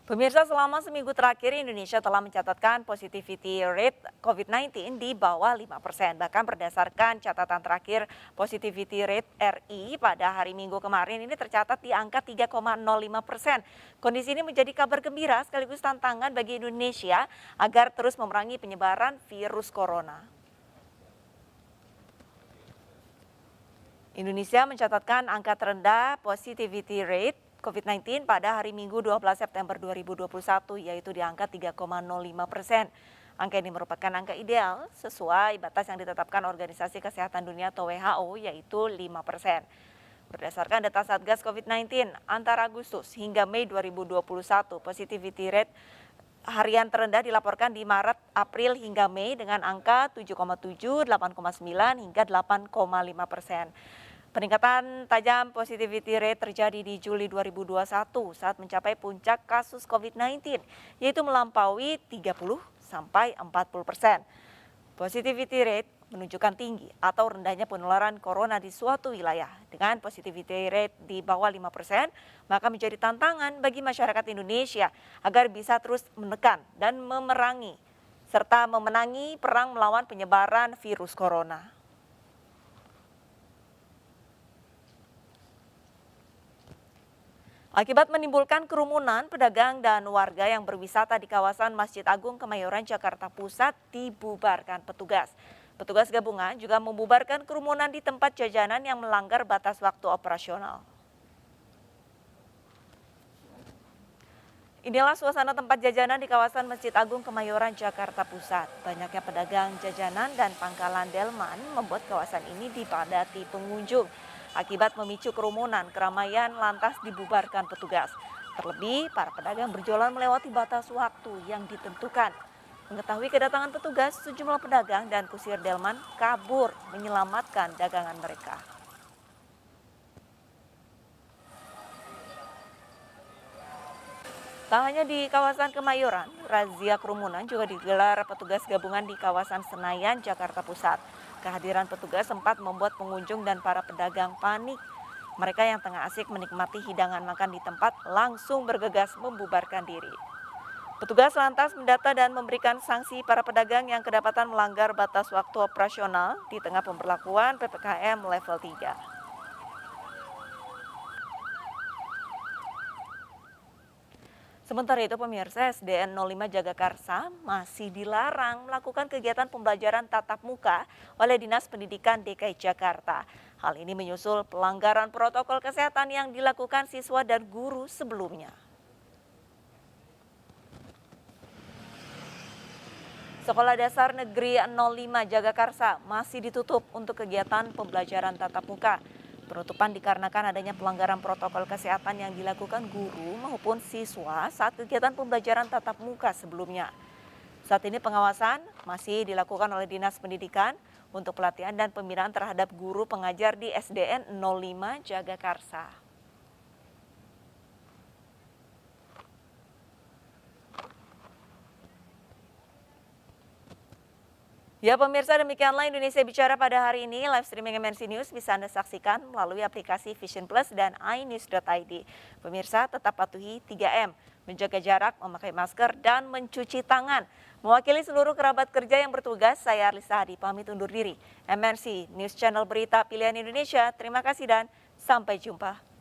Pemirsa, selama seminggu terakhir Indonesia telah mencatatkan positivity rate COVID-19 di bawah 5%. Bahkan berdasarkan catatan terakhir positivity rate RI pada hari Minggu kemarin ini tercatat di angka 3,05%. Kondisi ini menjadi kabar gembira sekaligus tantangan bagi Indonesia agar terus memerangi penyebaran virus corona. Indonesia mencatatkan angka terendah positivity rate COVID-19 pada hari Minggu 12 September 2021 yaitu di angka 3,05%. Angka ini merupakan angka ideal sesuai batas yang ditetapkan Organisasi Kesehatan Dunia atau WHO yaitu 5%. Berdasarkan data Satgas COVID-19 antara Agustus hingga Mei 2021 positivity rate harian terendah dilaporkan di Maret, April hingga Mei dengan angka 7,7, 8,9 hingga 8,5%. Peningkatan tajam positivity rate terjadi di Juli 2021 saat mencapai puncak kasus COVID-19, yaitu melampaui 30 sampai 40%. Positivity rate menunjukkan tinggi atau rendahnya penularan corona di suatu wilayah. Dengan positivity rate di bawah 5%, maka menjadi tantangan bagi masyarakat Indonesia agar bisa terus menekan dan memerangi serta memenangi perang melawan penyebaran virus corona. Akibat menimbulkan kerumunan, pedagang dan warga yang berwisata di kawasan Masjid Agung Kemayoran, Jakarta Pusat dibubarkan petugas. Petugas gabungan juga membubarkan kerumunan di tempat jajanan yang melanggar batas waktu operasional. Inilah suasana tempat jajanan di kawasan Masjid Agung Kemayoran, Jakarta Pusat. Banyaknya pedagang jajanan dan pangkalan delman membuat kawasan ini dipadati pengunjung. Akibat memicu kerumunan, keramaian lantas dibubarkan petugas. Terlebih, para pedagang berjualan melewati batas waktu yang ditentukan. Mengetahui kedatangan petugas, sejumlah pedagang dan kusir delman kabur menyelamatkan dagangan mereka. Tak hanya di kawasan Kemayoran, razia kerumunan juga digelar petugas gabungan di kawasan Senayan, Jakarta Pusat. Kehadiran petugas sempat membuat pengunjung dan para pedagang panik. Mereka yang tengah asik menikmati hidangan makan di tempat langsung bergegas membubarkan diri. Petugas lantas mendata dan memberikan sanksi para pedagang yang kedapatan melanggar batas waktu operasional di tengah pemberlakuan PPKM level 3. Sementara itu pemirsa, SDN 05 Jagakarsa masih dilarang melakukan kegiatan pembelajaran tatap muka oleh Dinas Pendidikan DKI Jakarta. Hal ini menyusul pelanggaran protokol kesehatan yang dilakukan siswa dan guru sebelumnya. Sekolah Dasar Negeri 05 Jagakarsa masih ditutup untuk kegiatan pembelajaran tatap muka. Penutupan dikarenakan adanya pelanggaran protokol kesehatan yang dilakukan guru maupun siswa saat kegiatan pembelajaran tatap muka sebelumnya. Saat ini pengawasan masih dilakukan oleh Dinas Pendidikan untuk pelatihan dan pembinaan terhadap guru pengajar di SDN 05 Jagakarsa. Ya pemirsa, demikianlah Indonesia Bicara pada hari ini. Live streaming MNC News bisa Anda saksikan melalui aplikasi Vision Plus dan iNews.id. Pemirsa, tetap patuhi 3M, menjaga jarak, memakai masker, dan mencuci tangan. Mewakili seluruh kerabat kerja yang bertugas, saya Arlisa Hadi pamit undur diri. MNC News Channel Berita Pilihan Indonesia, terima kasih dan sampai jumpa.